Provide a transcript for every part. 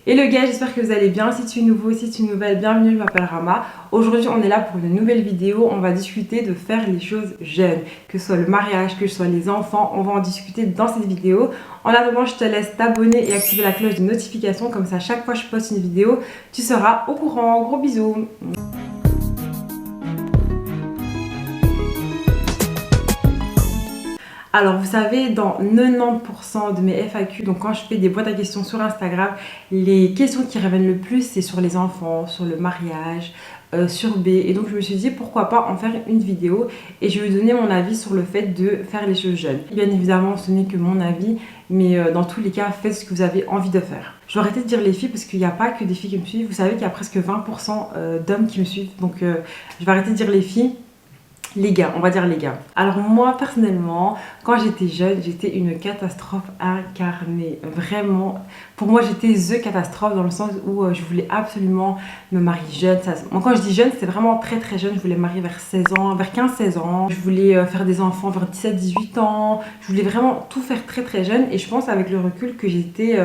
Hello gars, j'espère que vous allez bien. Si tu es nouveau, si tu es nouvelle, bienvenue, je m'appelle Rama. Aujourd'hui on est là pour une nouvelle vidéo. On va discuter de faire les choses jeunes, que ce soit le mariage, que ce soit les enfants. On va en discuter dans cette vidéo. En attendant, je te laisse t'abonner et activer la cloche de notification. Comme ça, chaque fois que je poste une vidéo, tu seras au courant. Gros bisous. Alors vous savez, dans 90% de mes FAQ, donc quand je fais des boîtes à questions sur Instagram, les questions qui reviennent le plus, c'est sur les enfants, sur le mariage, sur B. Et donc je me suis dit pourquoi pas en faire une vidéo et je vais vous donner mon avis sur le fait de faire les choses jeunes. Bien évidemment, ce n'est que mon avis, mais dans tous les cas, faites ce que vous avez envie de faire. Je vais arrêter de dire les filles parce qu'il n'y a pas que des filles qui me suivent. Vous savez qu'il y a presque 20% d'hommes qui me suivent, donc je vais arrêter de dire les filles. Les gars, on va dire les gars. Alors moi personnellement, quand j'étais jeune, j'étais une catastrophe incarnée. Vraiment, pour moi j'étais the catastrophe dans le sens où je voulais absolument me marier jeune. Moi quand je dis jeune, c'est vraiment très très jeune. Je voulais me marier vers 16 ans, vers 15-16 ans. Je voulais faire des enfants vers 17-18 ans. Je voulais vraiment tout faire très très jeune. Et je pense avec le recul que j'étais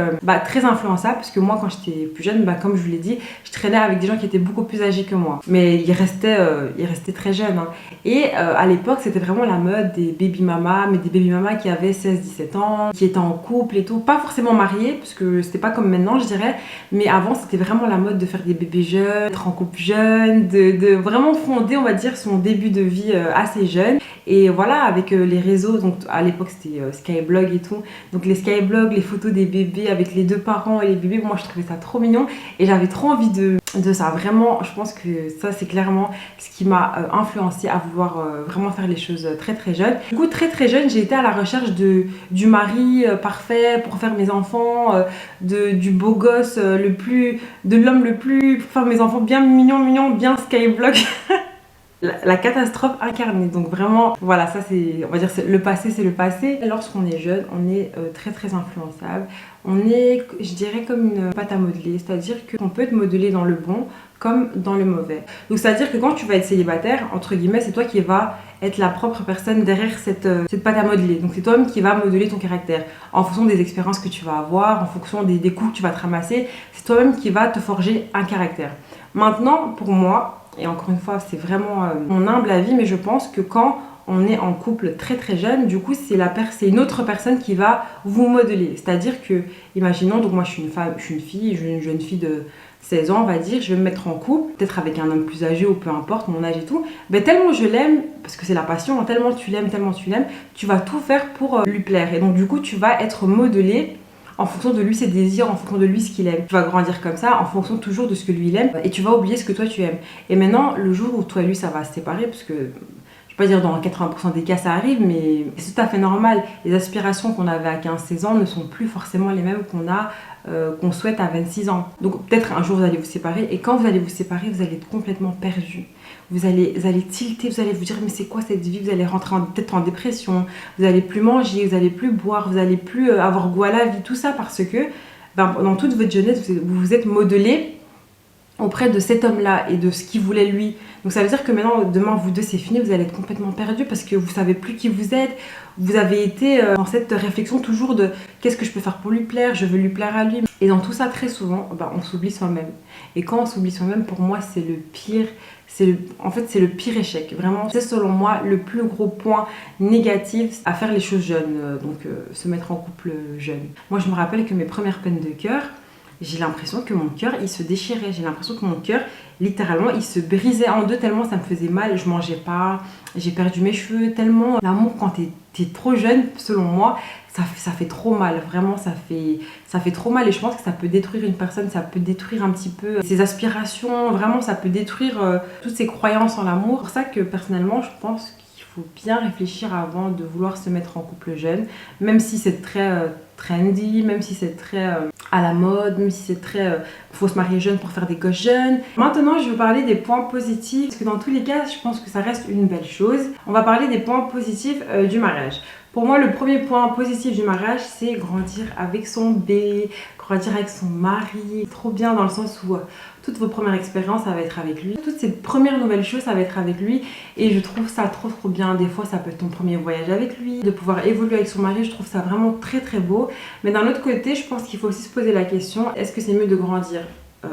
très influençable. Parce que moi quand j'étais plus jeune, comme je vous l'ai dit, je traînais avec des gens qui étaient beaucoup plus âgés que moi. Mais ils restaient très jeunes. Hein. Et à l'époque, c'était vraiment la mode des baby mamas, mais des baby mamas qui avaient 16-17 ans, qui étaient en couple et tout. Pas forcément mariées, parce que c'était pas comme maintenant, je dirais. Mais avant, c'était vraiment la mode de faire des bébés jeunes, d'être en couple jeune, de vraiment fonder, on va dire, son début de vie assez jeune. Et voilà, avec les réseaux, donc à l'époque, c'était Skyblog et tout. Donc les Skyblog, les photos des bébés avec les deux parents et les bébés, moi, je trouvais ça trop mignon. Et j'avais trop envie de ça. Vraiment, je pense que ça, c'est clairement ce qui m'a influencée à vouloir vraiment faire les choses très très jeune. Du coup, très très jeune, j'ai été à la recherche du mari parfait pour faire mes enfants, du beau gosse de l'homme le plus, pour faire mes enfants bien mignon, bien Skyblock. La catastrophe incarnée. Donc vraiment, voilà, ça c'est, on va dire, le passé, c'est le passé. Lorsqu'on est jeune, on est très très influençable. On est, je dirais, comme une pâte à modeler, c'est-à-dire qu'on peut être modelé dans le bon comme dans le mauvais. Donc c'est-à-dire que quand tu vas être célibataire, entre guillemets, c'est toi qui vas être la propre personne derrière cette pâte à modeler. Donc c'est toi-même qui va modeler ton caractère en fonction des expériences que tu vas avoir, en fonction des coups que tu vas te ramasser. C'est toi-même qui va te forger un caractère. Maintenant, pour moi, et encore une fois, c'est vraiment mon humble avis, mais je pense que quand on est en couple très très jeune, du coup, c'est une autre personne qui va vous modeler. C'est-à-dire que, imaginons, donc moi je suis une jeune fille de 16 ans, on va dire, je vais me mettre en couple, peut-être avec un homme plus âgé ou peu importe, mon âge et tout. Mais tellement je l'aime, parce que c'est la passion, hein, tellement tu l'aimes, tu vas tout faire pour lui plaire. Et donc du coup, tu vas être modelé en fonction de lui ses désirs, en fonction de lui ce qu'il aime. Tu vas grandir comme ça, en fonction toujours de ce que lui il aime, et tu vas oublier ce que toi tu aimes. Et maintenant, le jour où toi et lui ça va se séparer, parce que je vais pas dire dans 80% des cas ça arrive, mais c'est tout à fait normal. Les aspirations qu'on avait à 15-16 ans ne sont plus forcément les mêmes qu'on souhaite à 26 ans. Donc peut-être un jour vous allez vous séparer, et quand vous allez vous séparer, vous allez être complètement perdu. Vous allez tilter, vous allez vous dire mais c'est quoi cette vie, vous allez rentrer peut-être en dépression, vous allez plus manger, vous allez plus boire, vous allez plus avoir goût à la vie, tout ça parce que dans toute votre jeunesse, vous vous êtes modelé auprès de cet homme-là et de ce qu'il voulait lui. Donc ça veut dire que maintenant, demain, vous deux, c'est fini, vous allez être complètement perdu parce que vous savez plus qui vous êtes. Vous avez été dans cette réflexion toujours de qu'est-ce que je peux faire pour lui plaire, je veux lui plaire à lui. Et dans tout ça, très souvent, on s'oublie soi-même. Et quand on s'oublie soi-même, pour moi, c'est le pire. En fait, c'est le pire échec. Vraiment, c'est selon moi le plus gros point négatif à faire les choses jeunes. Donc, se mettre en couple jeune. Moi, je me rappelle que mes premières peines de cœur, j'ai l'impression que mon cœur, il se déchirait. J'ai l'impression que mon cœur, littéralement, il se brisait en deux tellement ça me faisait mal. Je mangeais pas, j'ai perdu mes cheveux. Tellement l'amour, quand t'es trop jeune, selon moi, ça fait trop mal. Vraiment, ça fait trop mal. Et je pense que ça peut détruire une personne, ça peut détruire un petit peu ses aspirations. Vraiment, ça peut détruire toutes ses croyances en l'amour. C'est pour ça que, personnellement, je pense qu'il faut bien réfléchir avant de vouloir se mettre en couple jeune. Même si c'est très trendy, même si c'est très à la mode, même si c'est très faut se marier jeune pour faire des gosses jeunes. Maintenant, je vais parler des points positifs parce que dans tous les cas, je pense que ça reste une belle chose. On va parler des points positifs du mariage. Pour moi, le premier point positif du mariage, c'est grandir avec son bébé, grandir avec son mari. Trop bien dans le sens où toutes vos premières expériences, ça va être avec lui. Toutes ces premières nouvelles choses, ça va être avec lui. Et je trouve ça trop bien. Des fois, ça peut être ton premier voyage avec lui. De pouvoir évoluer avec son mari, je trouve ça vraiment très beau. Mais d'un autre côté, je pense qu'il faut aussi se poser la question, est-ce que c'est mieux de grandir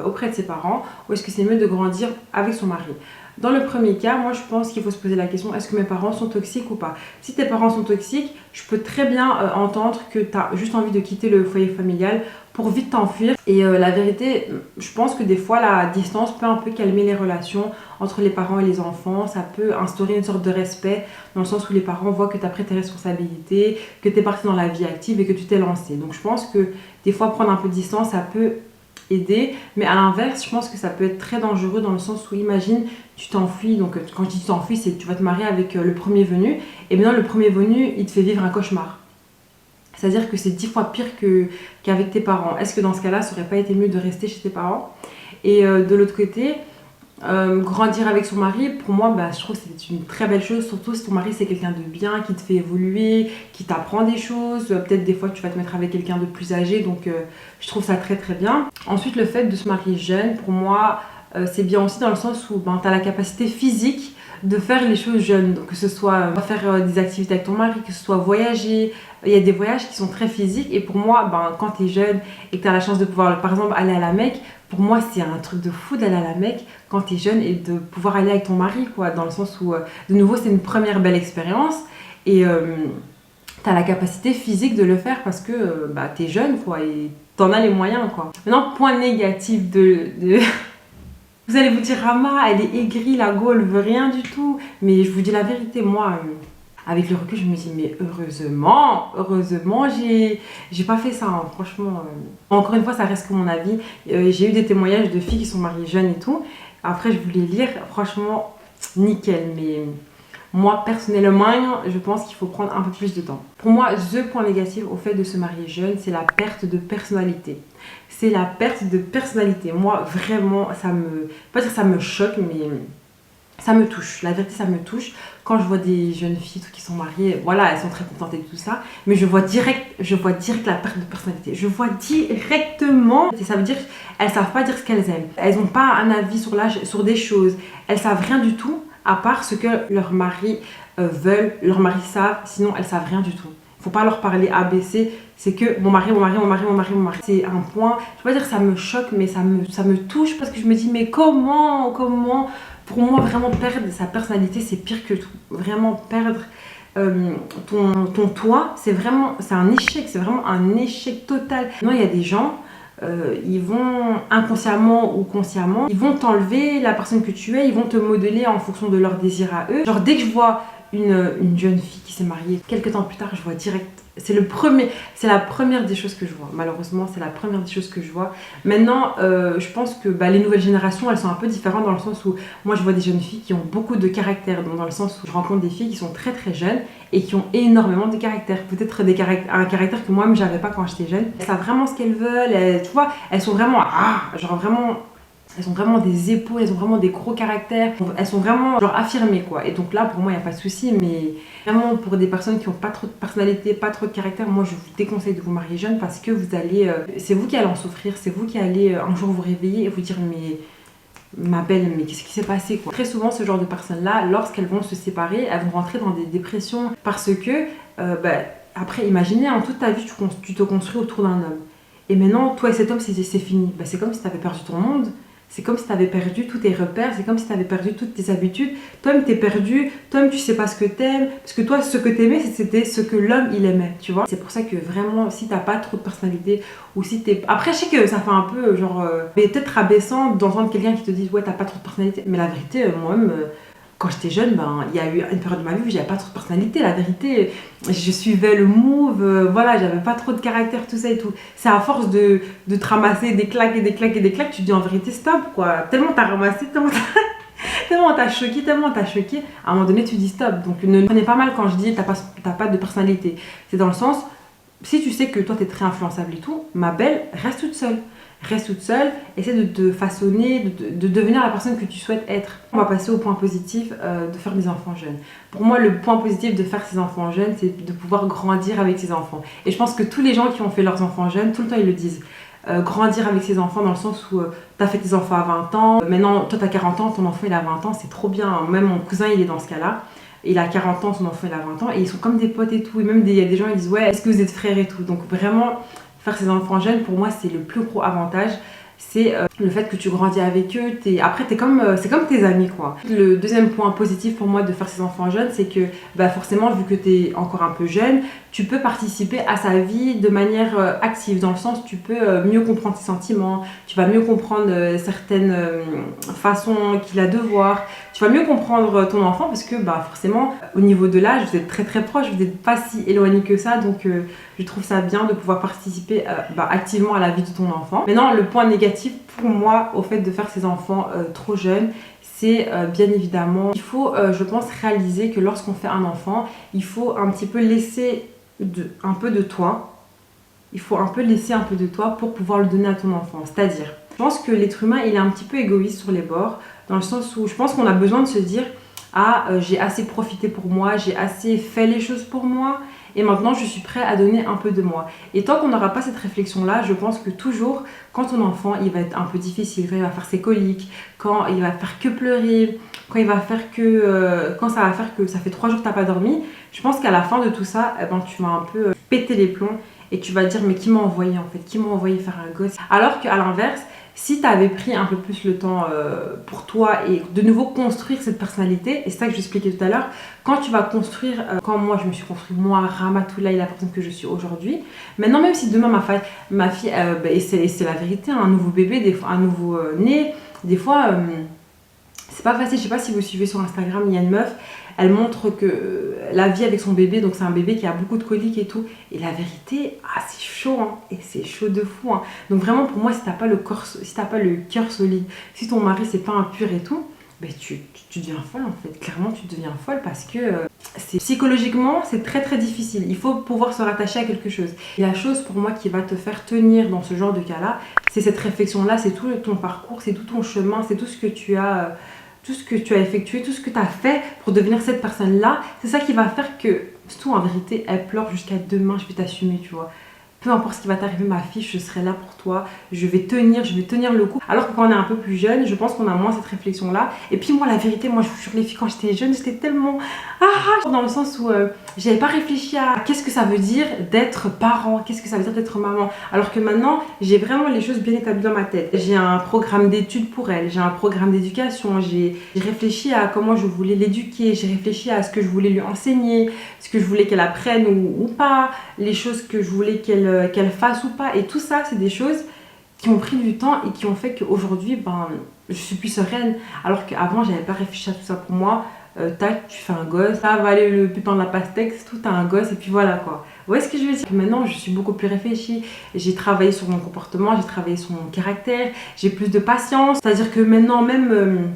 auprès de ses parents ou est-ce que c'est mieux de grandir avec son mari? Dans le premier cas, moi je pense qu'il faut se poser la question, est-ce que mes parents sont toxiques ou pas? Si tes parents sont toxiques, je peux très bien entendre que tu as juste envie de quitter le foyer familial pour vite t'enfuir. Et la vérité, je pense que des fois la distance peut un peu calmer les relations entre les parents et les enfants. Ça peut instaurer une sorte de respect dans le sens où les parents voient que tu as pris tes responsabilités, que tu es parti dans la vie active et que tu t'es lancé. Donc je pense que des fois prendre un peu de distance, ça peut aider, mais à l'inverse je pense que ça peut être très dangereux dans le sens où imagine tu t'enfuis, donc quand je dis tu t'enfuis c'est que tu vas te marier avec le premier venu et maintenant le premier venu il te fait vivre un cauchemar, c'est à dire que c'est 10 fois pire qu'avec tes parents. Est-ce que dans ce cas là ça aurait pas été mieux de rester chez tes parents? Et de l'autre côté grandir avec son mari, pour moi, je trouve que c'est une très belle chose, surtout si ton mari c'est quelqu'un de bien, qui te fait évoluer, qui t'apprend des choses. Peut-être des fois tu vas te mettre avec quelqu'un de plus âgé, donc je trouve ça très bien. Ensuite, le fait de se marier jeune, pour moi, c'est bien aussi dans le sens où tu as la capacité physique de faire les choses jeunes, donc que ce soit faire des activités avec ton mari, que ce soit voyager. Il y a des voyages qui sont très physiques et pour moi, quand tu es jeune et que tu as la chance de pouvoir par exemple aller à la Mecque, pour moi c'est un truc de fou d'aller à la Mecque quand tu es jeune et de pouvoir aller avec ton mari, quoi, dans le sens où de nouveau c'est une première belle expérience et tu as la capacité physique de le faire parce que tu es jeune, quoi, et tu en as les moyens, quoi. Maintenant, point négatif de... Vous allez vous dire, Rama, elle est aigrie, la go, elle veut rien du tout. Mais je vous dis la vérité, moi, avec le recul, je me dis, mais heureusement, j'ai pas fait ça, hein, franchement. Encore une fois, ça reste que mon avis. J'ai eu des témoignages de filles qui sont mariées jeunes et tout. Après, je voulais lire, franchement, nickel. Mais moi, personnellement, je pense qu'il faut prendre un peu plus de temps. Pour moi, le point négatif au fait de se marier jeune, c'est la perte de personnalité. C'est la perte de personnalité. Moi, vraiment, ça me... Pas dire que ça me choque, mais ça me touche. La vérité, ça me touche. Quand je vois des jeunes filles qui sont mariées, voilà, elles sont très contentes et tout ça. Mais je vois direct la perte de personnalité. Je vois directement. Et ça veut dire qu'elles savent pas dire ce qu'elles aiment. Elles n'ont pas un avis sur des choses. Elles savent rien du tout, à part ce que leur mari veulent, leur mari savent. Sinon, elles savent rien du tout. Faut pas leur parler ABC, c'est que mon mari. C'est un point, je vais pas dire que ça me choque, mais ça me touche parce que je me dis, mais comment pour moi, vraiment perdre sa personnalité, c'est pire que tout. Vraiment perdre ton toi, c'est un échec, c'est vraiment un échec total. Non, il y a des gens, ils vont inconsciemment ou consciemment, ils vont t'enlever la personne que tu es, ils vont te modeler en fonction de leurs désirs à eux. Genre dès que je vois une jeune fille qui s'est mariée, quelques temps plus tard, je vois direct. C'est la première des choses que je vois. Malheureusement, c'est la première des choses que je vois. Maintenant, je pense que les nouvelles générations, elles sont un peu différentes dans le sens où moi, je vois des jeunes filles qui ont beaucoup de caractère. Donc, dans le sens où je rencontre des filles qui sont très jeunes et qui ont énormément de caractère. Peut-être un caractère que moi-même, j'avais pas quand j'étais jeune. Elles savent vraiment ce qu'elles veulent. Tu vois, elles sont vraiment... Elles ont vraiment des épaules, elles ont vraiment des gros caractères. Elles sont vraiment affirmées, quoi. Et donc là, pour moi, il n'y a pas de souci. Mais vraiment, pour des personnes qui n'ont pas trop de personnalité, pas trop de caractère, moi, je vous déconseille de vous marier jeune parce que vous allez... c'est vous qui allez en souffrir. C'est vous qui allez un jour vous réveiller et vous dire, mais... Ma belle, mais qu'est-ce qui s'est passé, quoi. Très souvent, ce genre de personnes-là, lorsqu'elles vont se séparer, elles vont rentrer dans des dépressions parce que, après, imaginez, toute ta vie, tu te construis autour d'un homme. Et maintenant, toi et cet homme, c'est fini. C'est comme si tu avais perdu ton monde. C'est comme si tu avais perdu tous tes repères, c'est comme si tu avais perdu toutes tes habitudes. Toi-même, t'es perdu, toi-même, tu sais pas ce que t'aimes. Parce que toi, ce que t'aimais, c'était ce que l'homme, il aimait, tu vois. C'est pour ça que vraiment, si t'as pas trop de personnalité, ou si t'es... Après, je sais que ça fait un peu, mais peut-être rabaissant d'entendre quelqu'un qui te dit « Ouais, t'as pas trop de personnalité ». Mais la vérité, moi-même... Quand j'étais jeune, il y a eu une période de ma vie où j'avais pas trop de personnalité. La vérité, je suivais le move, voilà, j'avais pas trop de caractère, tout ça et tout. C'est à force de te ramasser des claques, tu te dis en vérité stop, quoi. Tellement t'as ramassé, tellement t'as choqué, à un moment donné tu dis stop. Donc ne prenez pas mal quand je dis t'as pas de personnalité. C'est dans le sens, si tu sais que toi t'es très influençable et tout, ma belle, reste toute seule. Reste toute seule, essaie de te façonner, de devenir la personne que tu souhaites être. On va passer au point positif de faire des enfants jeunes. Pour moi, le point positif de faire ses enfants jeunes, c'est de pouvoir grandir avec ses enfants. Et je pense que tous les gens qui ont fait leurs enfants jeunes, tout le temps ils le disent. Grandir avec ses enfants dans le sens où tu as fait tes enfants à 20 ans, maintenant toi tu as 40 ans, ton enfant il a 20 ans, c'est trop bien. Même mon cousin il est dans ce cas-là. Il a 40 ans, son enfant il a 20 ans et ils sont comme des potes et tout. Et même il y a des gens qui disent ouais, est-ce que vous êtes frères et tout. Donc vraiment, faire ses enfants jeunes, pour moi c'est le plus gros avantage. C'est le fait que tu grandis avec eux. Après, c'est comme tes amis, quoi. Le deuxième point positif pour moi de faire ses enfants jeunes, c'est que forcément, vu que tu es encore un peu jeune, tu peux participer à sa vie de manière active. Dans le sens, tu peux mieux comprendre ses sentiments, tu vas mieux comprendre certaines façons qu'il a de voir. Tu vas mieux comprendre ton enfant parce que forcément, au niveau de l'âge, vous êtes très très proches, vous n'êtes pas si éloignés que ça. Donc, je trouve ça bien de pouvoir participer activement à la vie de ton enfant. Maintenant, le point négatif pour moi au fait de faire ses enfants trop jeunes, c'est bien évidemment, il faut, je pense, réaliser que lorsqu'on fait un enfant, il faut un petit peu laisser un peu de toi. Il faut un peu laisser un peu de toi pour pouvoir le donner à ton enfant. C'est-à-dire, je pense que l'être humain, il est un petit peu égoïste sur les bords, dans le sens où je pense qu'on a besoin de se dire j'ai assez profité pour moi, j'ai assez fait les choses pour moi et maintenant je suis prêt à donner un peu de moi. Et tant qu'on n'aura pas cette réflexion-là, je pense que toujours, quand ton enfant il va être un peu difficile, quand il va faire ses coliques, quand il va faire que pleurer, quand il va faire que quand ça va faire que ça fait 3 jours que tu n'as pas dormi, je pense qu'à la fin de tout ça, tu vas un peu péter les plombs et tu vas te dire mais qui m'a envoyé en fait, qui m'a envoyé faire un gosse. Alors qu'à l'inverse, si tu avais pris un peu plus le temps pour toi et de nouveau construire cette personnalité, et c'est ça que j'expliquais tout à l'heure, quand tu vas construire, quand moi je me suis construit, moi, Ramatoulaye, la personne que je suis aujourd'hui, maintenant même si demain ma fille et c'est la vérité, un nouveau bébé, des fois, un nouveau né, des fois c'est pas facile. Je sais pas si vous suivez sur Instagram, il y a une meuf, elle montre que la vie avec son bébé, donc c'est un bébé qui a beaucoup de coliques et tout. Et la vérité, c'est chaud, hein, et c'est chaud de fou. Hein. Donc vraiment pour moi, si t'as pas le cœur solide, si ton mari c'est pas un pur et tout, tu deviens folle en fait. Clairement, tu deviens folle parce que psychologiquement, c'est très très difficile. Il faut pouvoir se rattacher à quelque chose. Et la chose pour moi qui va te faire tenir dans ce genre de cas-là, c'est cette réflexion-là, c'est tout ton parcours, c'est tout ton chemin, c'est tout ce que tu as. Tout ce que tu as effectué, tout ce que tu as fait pour devenir cette personne-là, c'est ça qui va faire que, surtout en vérité, elle pleure jusqu'à demain, je vais t'assumer, tu vois. Peu importe ce qui va t'arriver, ma fille, je serai là pour toi, je vais tenir le coup. Alors que quand on est un peu plus jeune, je pense qu'on a moins cette réflexion-là. Et puis moi, la vérité, moi, je vous jure, les filles, quand j'étais jeune, j'étais tellement... dans le sens où j'avais pas réfléchi à qu'est-ce que ça veut dire d'être parent, qu'est-ce que ça veut dire d'être maman. Alors que maintenant, j'ai vraiment les choses bien établies dans ma tête. J'ai un programme d'études pour elle, j'ai un programme d'éducation, j'ai réfléchi à comment je voulais l'éduquer, j'ai réfléchi à ce que je voulais lui enseigner, ce que je voulais qu'elle apprenne ou pas, les choses que je voulais qu'elle fasse ou pas. Et tout ça, c'est des choses qui ont pris du temps et qui ont fait qu'aujourd'hui, je suis plus sereine. Alors qu'avant, j'avais pas réfléchi à tout ça pour moi. Tac, tu fais un gosse, ça va aller le pépin de la pastèque, c'est tout, t'as un gosse et puis voilà quoi. Vous voyez ce que je veux dire? Maintenant, je suis beaucoup plus réfléchie, j'ai travaillé sur mon comportement, j'ai travaillé sur mon caractère, j'ai plus de patience. C'est-à-dire que maintenant, même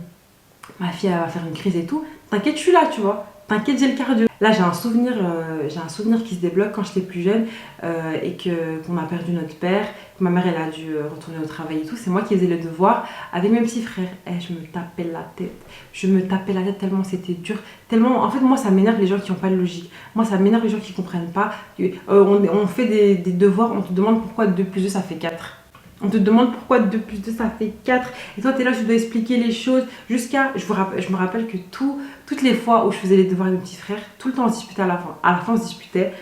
ma fille elle va faire une crise et tout, t'inquiète, je suis là, tu vois. T'inquiète, j'ai le cardio. Là, j'ai un souvenir qui se débloque quand j'étais plus jeune et qu'on a perdu notre père. Ma mère, elle a dû retourner au travail et tout. C'est moi qui faisais le devoir avec mes petits frères. Je me tapais la tête. Je me tapais la tête tellement c'était dur. Tellement, en fait, moi, ça m'énerve les gens qui n'ont pas de logique. Moi, ça m'énerve les gens qui ne comprennent pas. On fait des devoirs, on te demande pourquoi 2 plus 2 ça fait 4. On te demande pourquoi 2 plus 2 ça fait 4. Et toi, tu es là, tu dois expliquer les choses jusqu'à... Je me rappelle que toutes les fois où je faisais les devoirs avec mes petits frères, tout le temps on se disputait à la fin. À la fin, on se disputait.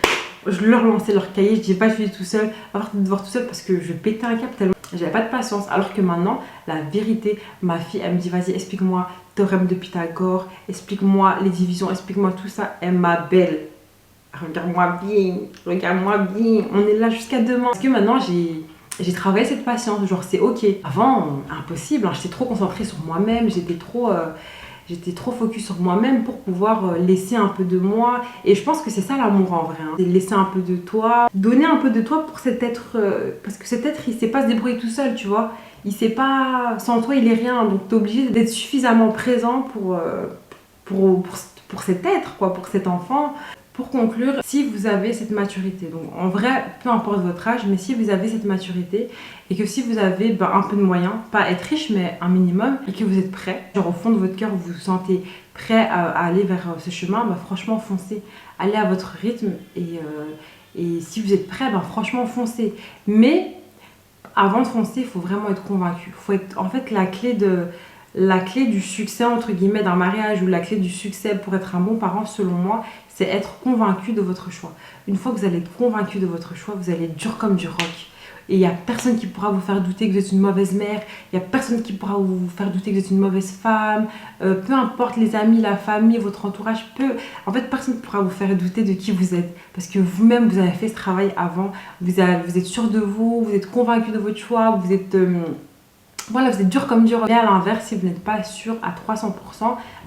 Je leur lançais leur cahier, je disais pas je suis tout seul, avoir des devoirs tout seul parce que je pétais un câble tellement. J'avais pas de patience. Alors que maintenant, la vérité, ma fille, elle me dit vas-y, explique-moi théorème de Pythagore, explique-moi les divisions, explique-moi tout ça. Elle m'appelle. Regarde-moi bien, on est là jusqu'à demain. Parce que maintenant, j'ai travaillé cette patience, genre c'est ok. Avant, impossible, hein, j'étais trop concentrée sur moi-même, j'étais trop focus sur moi-même pour pouvoir laisser un peu de moi. Et je pense que c'est ça l'amour en vrai, hein. C'est laisser un peu de toi, donner un peu de toi pour cet être, parce que cet être il sait pas se débrouiller tout seul, tu vois. Il sait pas, sans toi il est rien, donc t'es obligé d'être suffisamment présent pour cet être, quoi, pour cet enfant, Pour conclure, si vous avez cette maturité, donc en vrai, peu importe votre âge, mais si vous avez cette maturité et que si vous avez un peu de moyens, pas être riche, mais un minimum, et que vous êtes prêt, genre au fond de votre cœur, vous vous sentez prêt à aller vers ce chemin, franchement, foncez. Allez à votre rythme et si vous êtes prêt, franchement, foncez. Mais avant de foncer, il faut vraiment être convaincu. Faut être, en fait, la clé du succès, entre guillemets, d'un mariage ou la clé du succès pour être un bon parent, selon moi, c'est être convaincu de votre choix. Une fois que vous allez être convaincu de votre choix, vous allez être dur comme du roc. Et il n'y a personne qui pourra vous faire douter que vous êtes une mauvaise mère, il n'y a personne qui pourra vous faire douter que vous êtes une mauvaise femme, peu importe les amis, la famille, votre entourage, en fait personne ne pourra vous faire douter de qui vous êtes. Parce que vous-même, vous avez fait ce travail avant, vous êtes sûr de vous, vous êtes convaincu de votre choix, vous êtes... Voilà, vous êtes dur comme dur. Et à l'inverse, si vous n'êtes pas sûr à 300%,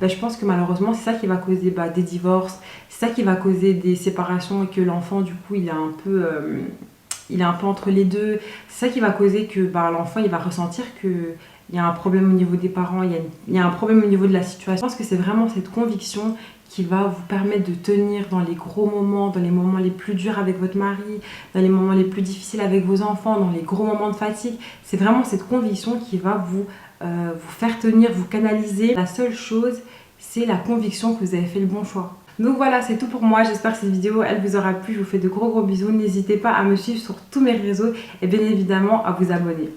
je pense que malheureusement, c'est ça qui va causer des divorces, c'est ça qui va causer des séparations et que l'enfant, du coup, il est un peu entre les deux. C'est ça qui va causer que l'enfant, il va ressentir qu'il y a un problème au niveau des parents, il y a un problème au niveau de la situation. Je pense que c'est vraiment cette conviction qui va vous permettre de tenir dans les gros moments, dans les moments les plus durs avec votre mari, dans les moments les plus difficiles avec vos enfants, dans les gros moments de fatigue. C'est vraiment cette conviction qui va vous faire tenir, vous canaliser. La seule chose, c'est la conviction que vous avez fait le bon choix. Donc voilà, c'est tout pour moi. J'espère que cette vidéo, elle vous aura plu. Je vous fais de gros bisous. N'hésitez pas à me suivre sur tous mes réseaux et bien évidemment à vous abonner.